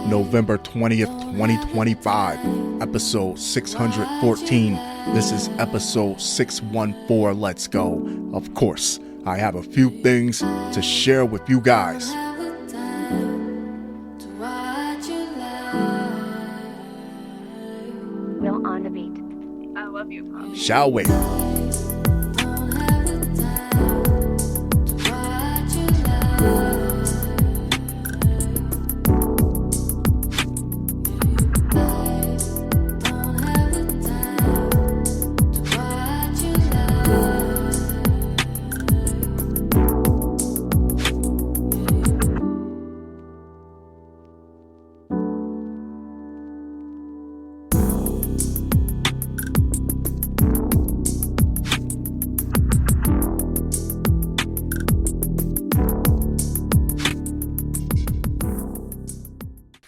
November 20th, 2025, episode 614. This is episode 614. Let's go. Of course, I have a few things to share with you guys. Will on the beat. I love you, Pop. Shall we?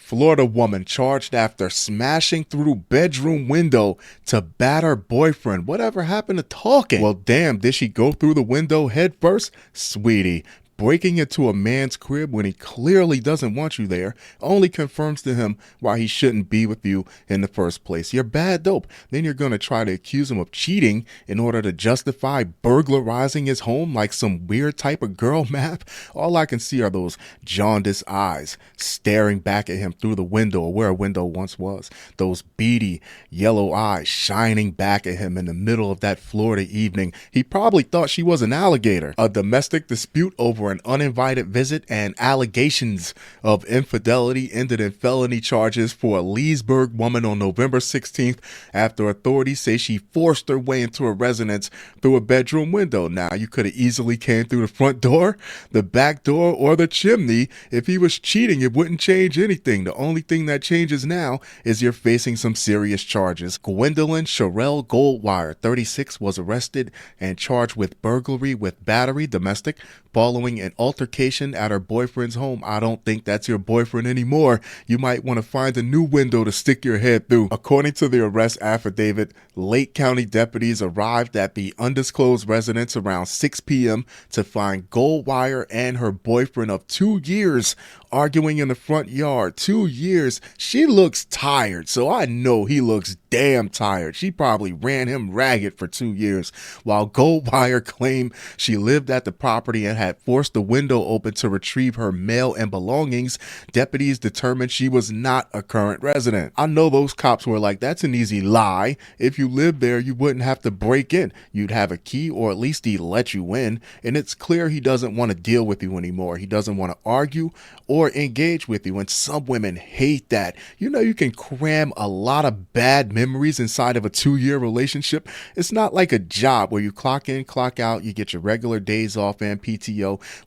Florida woman charged after smashing through bedroom window to batter boyfriend. Whatever happened to talking? Well, damn, did she go through the window head first? Sweetie, breaking into a man's crib when he clearly doesn't want you there only confirms to him why he shouldn't be with you in the first place. You're bad dope. Then you're going to try to accuse him of cheating in order to justify burglarizing his home like some weird type of girl map. All I can see are those jaundiced eyes staring back at him through the window, or where a window once was. Those beady yellow eyes shining back at him in the middle of that Florida evening. He probably thought she was an alligator. A domestic dispute over an uninvited visit and allegations of infidelity ended in felony charges for a Leesburg woman on November 16th after authorities say she forced her way into a residence through a bedroom window. Now, you could have easily came through the front door, the back door, or the chimney. If he was cheating, it wouldn't change anything. The only thing that changes now is you're facing some serious charges. Gwendolyn Sherelle Goldwire, 36, was arrested and charged with burglary with battery, domestic, following an altercation at her boyfriend's home. I don't think that's your boyfriend anymore. You might want to find a new window to stick your head through. According to the arrest affidavit, Lake County deputies arrived at the undisclosed residence around 6 p.m. to find Goldwire and her boyfriend of 2 years arguing in the front yard. 2 years. She looks tired, so I know he looks damn tired. She probably ran him ragged for 2 years. While Goldwire claimed she lived at the property and had forced the window open to retrieve her mail and belongings, deputies determined she was not a current resident. I know those cops were like, that's an easy lie. If you lived there, you wouldn't have to break in. You'd have a key, or at least he'd let you in. And it's clear he doesn't want to deal with you anymore. He doesn't want to argue or engage with you. And some women hate that. You know, you can cram a lot of bad memories inside of a 2-year relationship. It's not like a job where you clock in, clock out, you get your regular days off and PTO.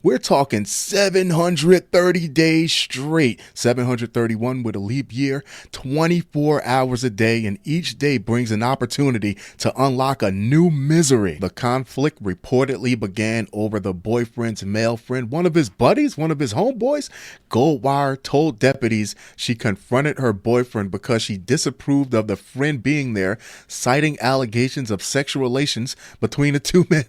We're talking 730 days straight, 731 with a leap year, 24 hours a day, and each day brings an opportunity to unlock a new misery. The conflict reportedly began over the boyfriend's male friend, one of his buddies, one of his homeboys. Goldwire told deputies she confronted her boyfriend because she disapproved of the friend being there, citing allegations of sexual relations between the two men.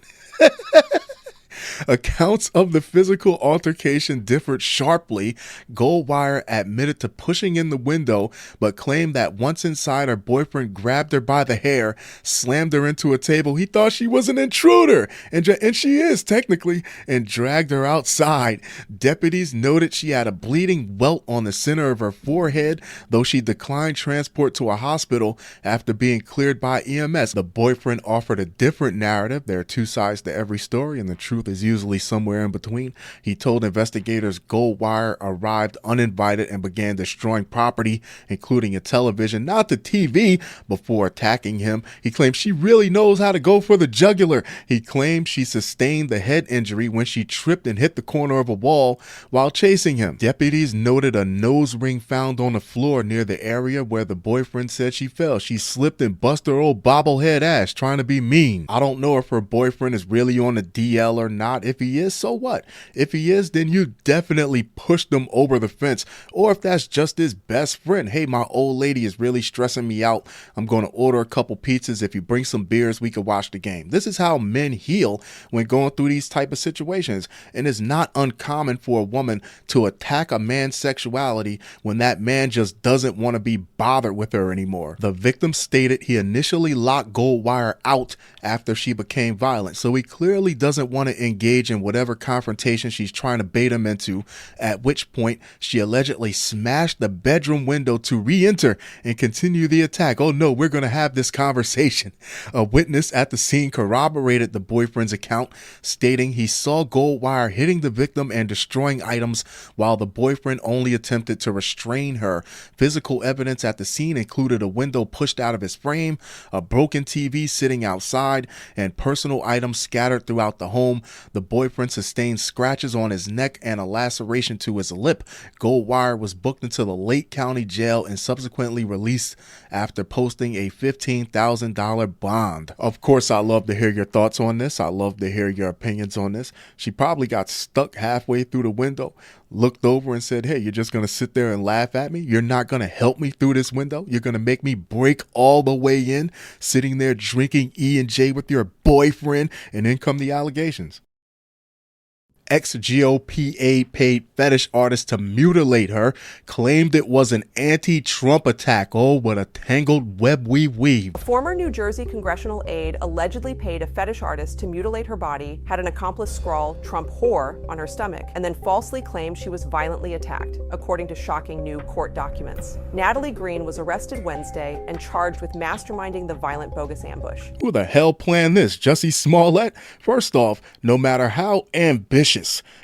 Accounts of the physical altercation differed sharply. Goldwire admitted to pushing in the window, but claimed that once inside, her boyfriend grabbed her by the hair, slammed her into a table. He thought she was an intruder, and she is technically, and dragged her outside. Deputies noted she had a bleeding welt on the center of her forehead, though she declined transport to a hospital after being cleared by EMS. The boyfriend offered a different narrative. There are two sides to every story, and the truth is usually somewhere in between. He told investigators Goldwire arrived uninvited and began destroying property, including a television, not the TV, before attacking him. He claimed she really knows how to go for the jugular. He claimed she sustained the head injury when she tripped and hit the corner of a wall while chasing him. Deputies noted a nose ring found on the floor near the area where the boyfriend said she fell. She slipped and busted her old bobblehead ass trying to be mean. I don't know if her boyfriend is really on the DL or not. not. If he is, so what? If he is, then you definitely pushed him over the fence. Or if that's just his best friend, hey, my old lady is really stressing me out. I'm going to order a couple pizzas. If you bring some beers, we can watch the game. This is how men heal when going through these type of situations. And it's not uncommon for a woman to attack a man's sexuality when that man just doesn't want to be bothered with her anymore. The victim stated he initially locked Goldwire out after she became violent, so he clearly doesn't want to engage in whatever confrontation she's trying to bait him into, at which point she allegedly smashed the bedroom window to re-enter and continue the attack. Oh no, we're going to have this conversation. A witness at the scene corroborated the boyfriend's account, stating he saw Goldwire hitting the victim and destroying items while the boyfriend only attempted to restrain her. Physical evidence at the scene included a window pushed out of his frame, a broken TV sitting outside, and personal items scattered throughout the home. The boyfriend sustained scratches on his neck and a laceration to his lip. Goldwire was booked into the Lake County Jail and subsequently released after posting a $15,000 bond. Of course, I love to hear your thoughts on this. I love to hear your opinions on this. She probably got stuck halfway through the window, looked over and said, hey, you're just going to sit there and laugh at me? You're not going to help me through this window? You're going to make me break all the way in, sitting there drinking E&J with your boyfriend, and then come the allegations. Ex-GOP aide paid fetish artist to mutilate her, claimed it was an anti-Trump attack. Oh, what a tangled web we weave. A former New Jersey congressional aide allegedly paid a fetish artist to mutilate her body, had an accomplice scrawl "Trump whore" on her stomach, and then falsely claimed she was violently attacked, according to shocking new court documents. Natalie Green was arrested Wednesday and charged with masterminding the violent bogus ambush. Who the hell planned this? Jussie Smollett? First off, no matter how ambitious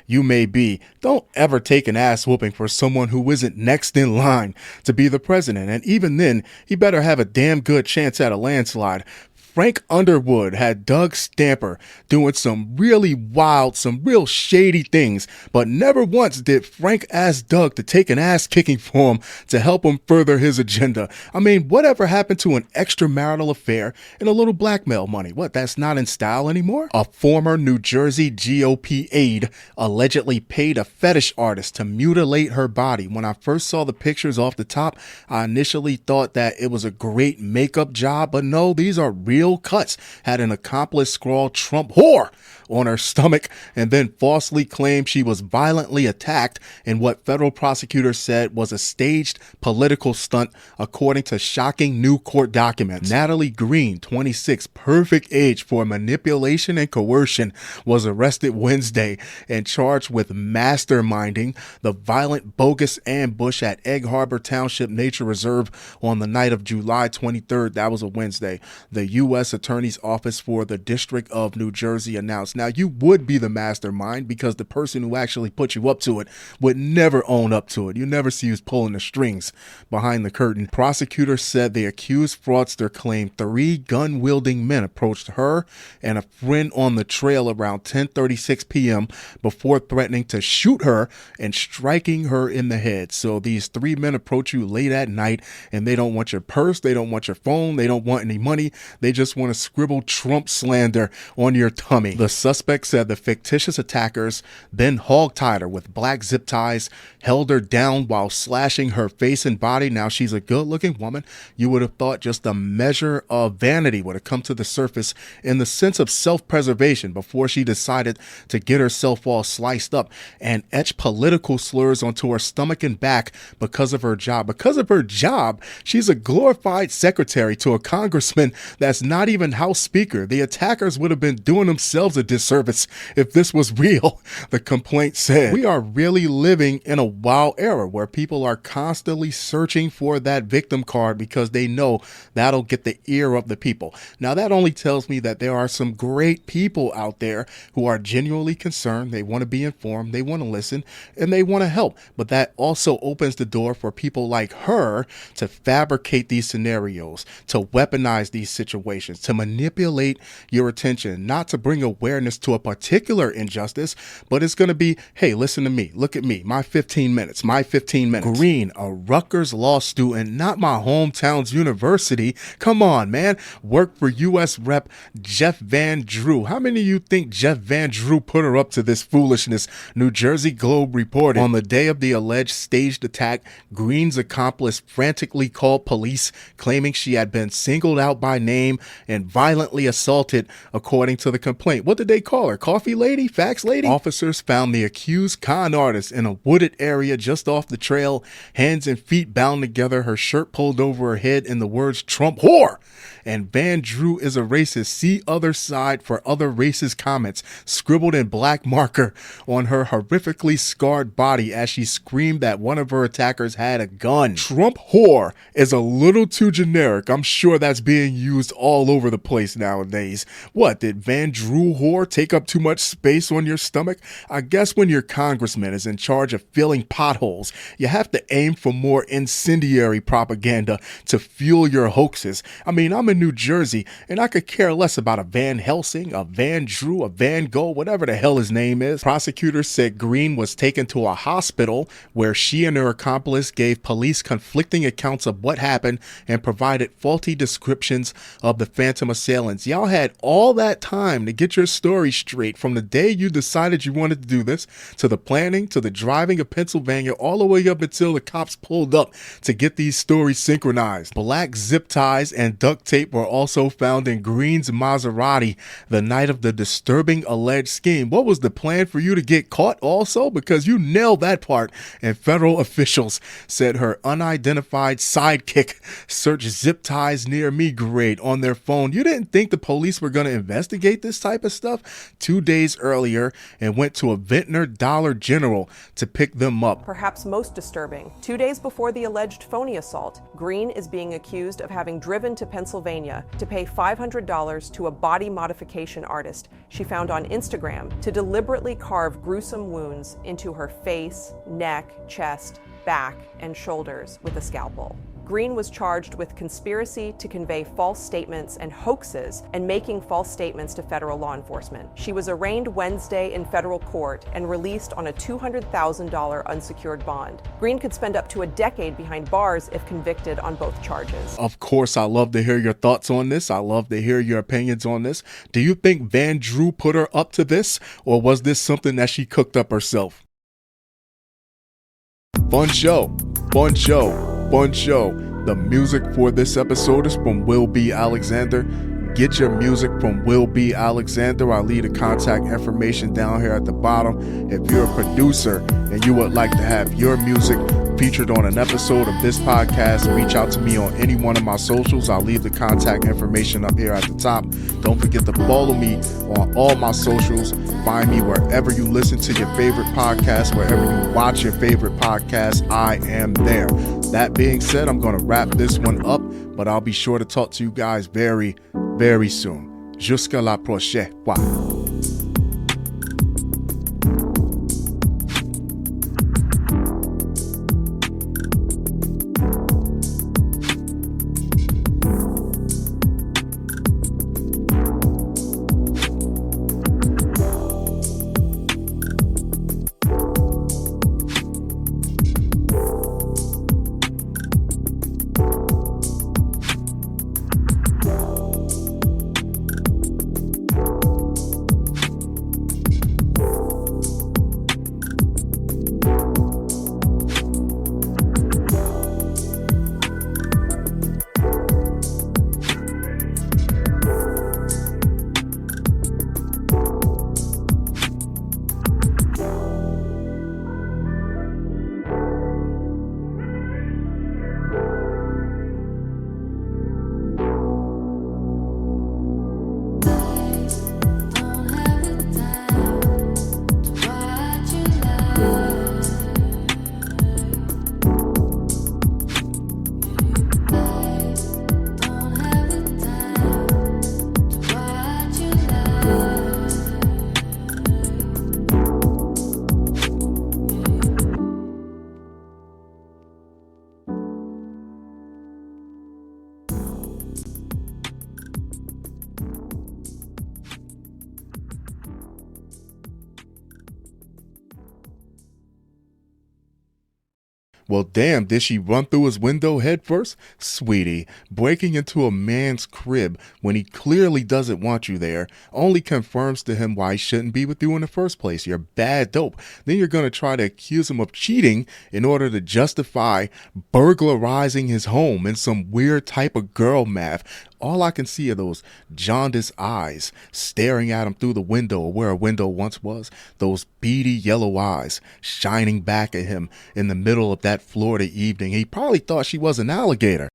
you may be, don't ever take an ass whooping for someone who isn't next in line to be the president. And even then, he better have a damn good chance at a landslide. Frank Underwood had Doug Stamper doing some really wild, some real shady things, but never once did Frank ask Doug to take an ass kicking for him to help him further his agenda. I mean, whatever happened to an extramarital affair and a little blackmail money? What, that's not in style anymore? A former New Jersey GOP aide allegedly paid a fetish artist to mutilate her body. When I first saw the pictures off the top, I initially thought that it was a great makeup job, but no, these are real cuts. Had an accomplice scrawl "Trump whore" on her stomach and then falsely claimed she was violently attacked in what federal prosecutors said was a staged political stunt, according to shocking new court documents. Natalie Green, 26, perfect age for manipulation and coercion, was arrested Wednesday and charged with masterminding the violent bogus ambush at Egg Harbor Township Nature Reserve on the night of July 23rd. That was a Wednesday. The U.S. Attorney's Office for the District of New Jersey announced. Now, you would be the mastermind because the person who actually put you up to it would never own up to it. You never see who's pulling the strings behind the curtain. Prosecutors said the accused fraudster claimed 3 gun-wielding men approached her and a friend on the trail around 10:36 p.m. before threatening to shoot her and striking her in the head. So these 3 men approach you late at night and they don't want your purse, they don't want your phone, they don't want any money, they just want to scribble Trump slander on your tummy. The suspect said the fictitious attackers then hogtied her with black zip ties, held her down while slashing her face and body. Now, she's a good-looking woman. You would have thought just a measure of vanity would have come to the surface in the sense of self-preservation before she decided to get herself all sliced up and etch political slurs onto her stomach and back because of her job. Because of her job, she's a glorified secretary to a congressman that's not even House Speaker. The attackers would have been doing themselves a disservice if this was real, the complaint said. We are really living in a wild era where people are constantly searching for that victim card because they know that'll get the ear of the people. Now, that only tells me that there are some great people out there who are genuinely concerned. They want to be informed, they want to listen, and they want to help. But that also opens the door for people like her to fabricate these scenarios, to weaponize these situations. situations, to manipulate your attention, not to bring awareness to a particular injustice, but it's going to be, hey, listen to me, look at me, my 15 minutes, my 15 minutes. Green, a Rutgers law student, not my hometown's university. Come on, man. Worked for U.S. Rep. Jeff Van Drew. How many of you think Jeff Van Drew put her up to this foolishness? New Jersey Globe reported on the day of the alleged staged attack, Green's accomplice frantically called police, claiming she had been singled out by name and violently assaulted, according to the complaint. What did they call her? Coffee lady? Fax lady? Officers found the accused con artist in a wooded area just off the trail, hands and feet bound together, her shirt pulled over her head, and the words "Trump whore" and "Van Drew is a racist. See other side for other racist comments" scribbled in black marker on her horrifically scarred body as she screamed that one of her attackers had a gun. Trump whore is a little too generic. I'm sure that's being used all over the place nowadays. What, did Van Drew whore take up too much space on your stomach? I guess when your congressman is in charge of filling potholes, you have to aim for more incendiary propaganda to fuel your hoaxes. I mean, I'm in New Jersey and I could care less about a Van Helsing, a Van Drew, a Van Gogh, whatever the hell his name is. Prosecutors said Green was taken to a hospital where she and her accomplice gave police conflicting accounts of what happened and provided faulty descriptions of the phantom assailants. Y'all had all that time to get your story straight, from the day you decided you wanted to do this, to the planning, to the driving of Pennsylvania, all the way up until the cops pulled up to get these stories synchronized. Black zip ties and duct tape were also found in Green's Maserati the night of the disturbing alleged scheme. What was the plan for you to get caught also? Because you nailed that part. And federal officials said her unidentified sidekick searched zip ties near me grade on their phone. You didn't think the police were going to investigate this type of stuff? 2 days earlier, and went to a Ventnor Dollar General to pick them up. Perhaps most disturbing, 2 days before the alleged phony assault, Green is being accused of having driven to Pennsylvania to pay $500 to a body modification artist she found on Instagram to deliberately carve gruesome wounds into her face, neck, chest, back, and shoulders with a scalpel. Green was charged with conspiracy to convey false statements and hoaxes and making false statements to federal law enforcement. She was arraigned Wednesday in federal court and released on a $200,000 unsecured bond. Green could spend up to a decade behind bars if convicted on both charges. Of course, I love to hear your thoughts on this. I love to hear your opinions on this. Do you think Van Drew put her up to this, or was this something that she cooked up herself? Fun show, fun show. Fun show. The music for this episode is from Will B. Alexander. Get your music from Will B. Alexander. I'll leave the contact information down here at the bottom. If you're a producer and you would like to have your music featured on an episode of this podcast, reach out to me on any one of my socials. I'll leave the contact information up here at the top. Don't forget to follow me on all my socials. Find me wherever you listen to your favorite podcast, wherever you watch your favorite podcast. I am there. That being said, I'm going to wrap this one up, but I'll be sure to talk to you guys very, very soon. Jusqu'à la prochaine. Bye. Well, damn, did she run through his window head first? Sweetie, breaking into a man's crib when he clearly doesn't want you there only confirms to him why he shouldn't be with you in the first place. You're bad dope. Then you're going to try to accuse him of cheating in order to justify burglarizing his home in some weird type of girl math. All I can see are those jaundiced eyes staring at him through the window, or where a window once was. Those beady yellow eyes shining back at him in the middle of that Florida evening. He probably thought she was an alligator.